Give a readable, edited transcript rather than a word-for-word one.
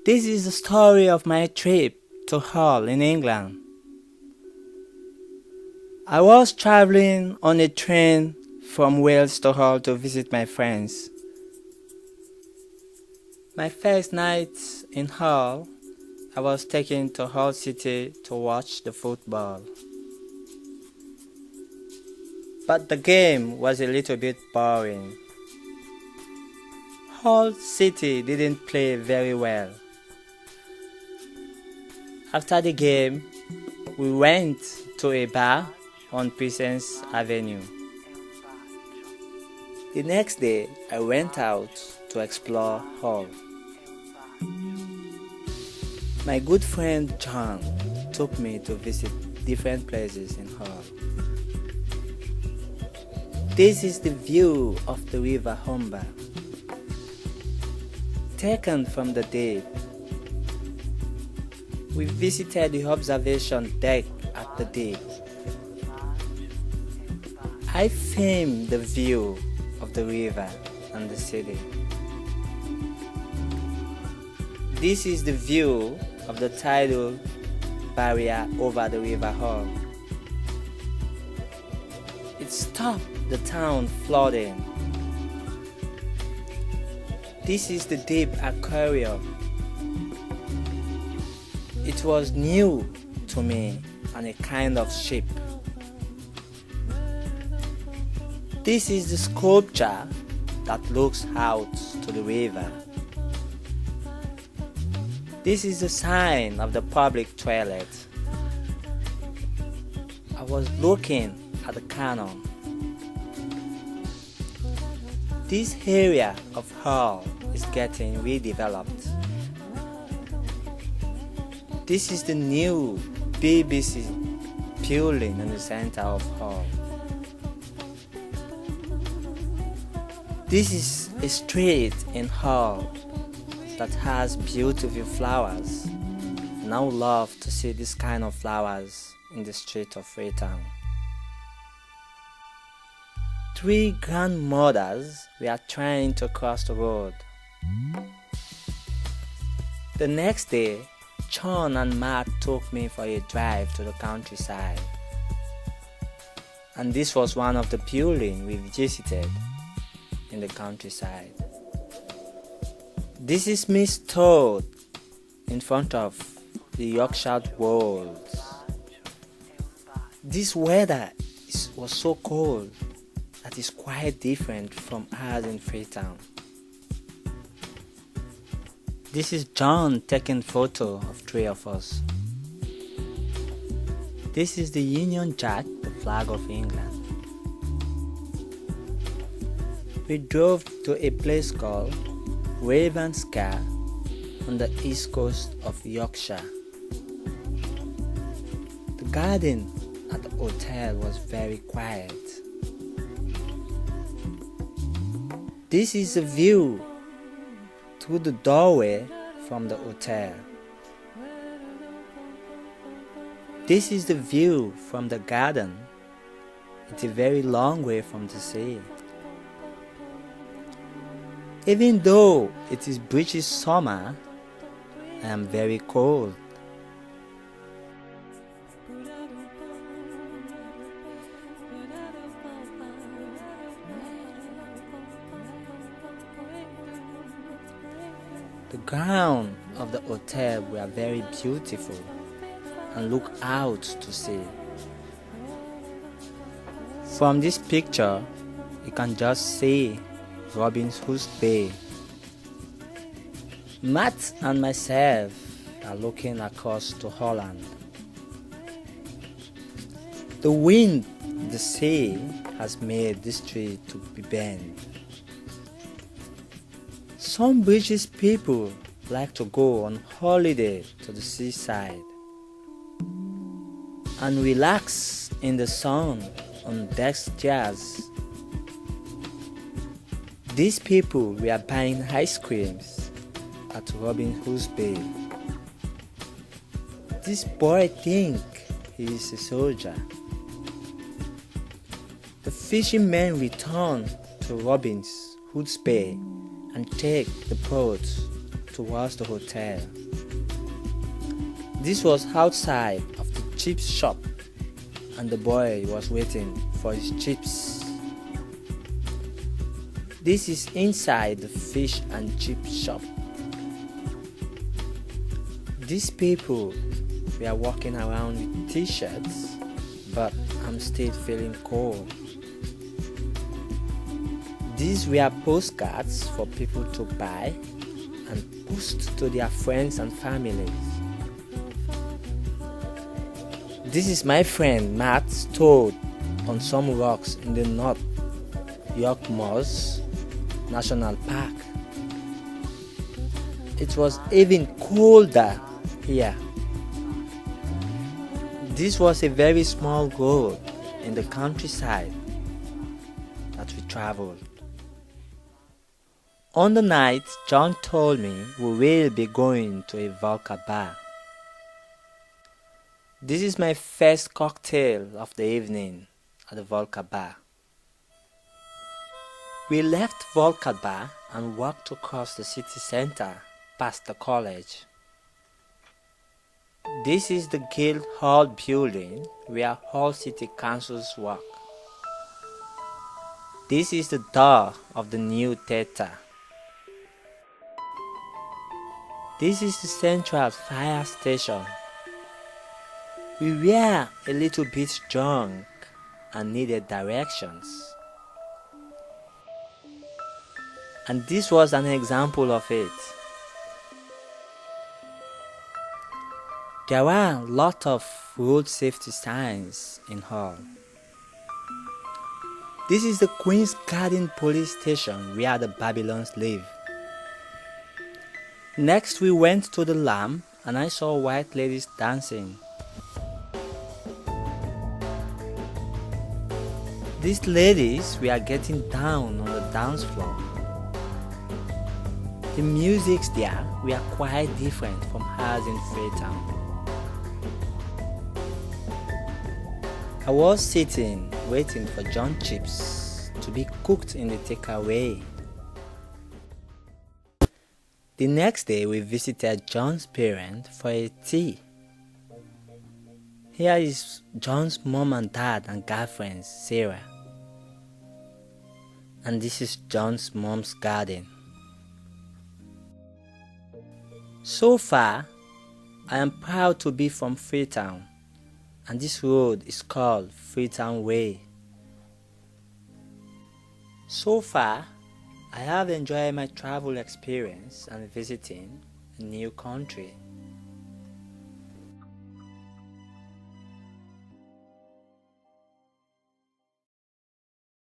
This is the story of my trip to Hull in England. I was traveling on a train from Wales to Hull to visit my friends. My first night in Hull, I was taken to Hull City to watch the football. But the game was a little bit boring. Hull City didn't play very well. After the game, we went to a bar on Presence Avenue. The next day, I went out to explore Hull. My good friend John took me to visit different places in Hull. This is the view of the River Humber, taken from the deep. We visited the observation deck at the deep. I filmed the view of the river and the city. This is the view of the tidal barrier over the River Hull. It stopped the town flooding. This is the deep aquarium. It was new to me and a kind of ship. This is the sculpture that looks out to the river. This is the sign of the public toilet. I was looking at the cannon. This area of Hull is getting redeveloped. This is the new BBC building in the center of Hull. This is a street in Hull that has beautiful flowers. And I would love to see this kind of flowers in the street of Freetown. 3 grandmothers were trying to cross the road. The next day, John and Mark took me for a drive to the countryside. And this was one of the buildings we visited in the countryside. This is me stood in front of the Yorkshire Wolds. This weather was so cold that is quite different from ours in Freetown. This is John taking photo of 3 of us. This is the Union Jack, the flag of England. We drove to a place called Ravenscar on the east coast of Yorkshire. The garden at the hotel was very quiet. This is a view through the doorway from the hotel. This is the view from the garden. It's a very long way from the sea. Even though it is British summer, I am very cold. The ground of the hotel were very beautiful and look out to sea. From this picture, you can just see Robin Hood's Bay. Matt and myself are looking across to Holland. The wind in the sea has made this tree to be bent. Some British people like to go on holiday to the seaside and relax in the sun on deck chairs. These people were buying ice creams at Robin Hood's Bay. This boy thinks he is a soldier. The fishermen return to Robin Hood's Bay and take the boat towards the hotel. This was outside of the chips shop, and the boy was waiting for his chips. This is inside the fish and chip shop. These people were walking around with t-shirts, but I'm still feeling cold. These were postcards for people to buy and post to their friends and families. This is my friend Matt stood on some rocks in the North York Moors National Park. It was even colder here. This was a very small road in the countryside that we traveled. On the night, John told me we will be going to a vodka bar. This is my first cocktail of the evening at the vodka bar. We left vodka bar and walked across the city center past the college. This is the Guildhall building where all city councils work. This is the door of the new theater. This is the central fire station. We were a little bit drunk and needed directions. And this was an example of it. There were a lot of road safety signs in Hull. This is the Queen's Garden police station where the Babylons live. Next we went to the Lamb and I saw white ladies dancing. These ladies were getting down on the dance floor. The musics there were quite different from ours in Freetown. I was sitting waiting for John chips to be cooked in the takeaway. The next day we visited John's parents for a tea. Here is John's mom and dad and girlfriend Sarah. And this is John's mom's garden. So far, I am proud to be from Freetown, and this road is called Freetown Way. So far, I have enjoyed my travel experience and visiting a new country.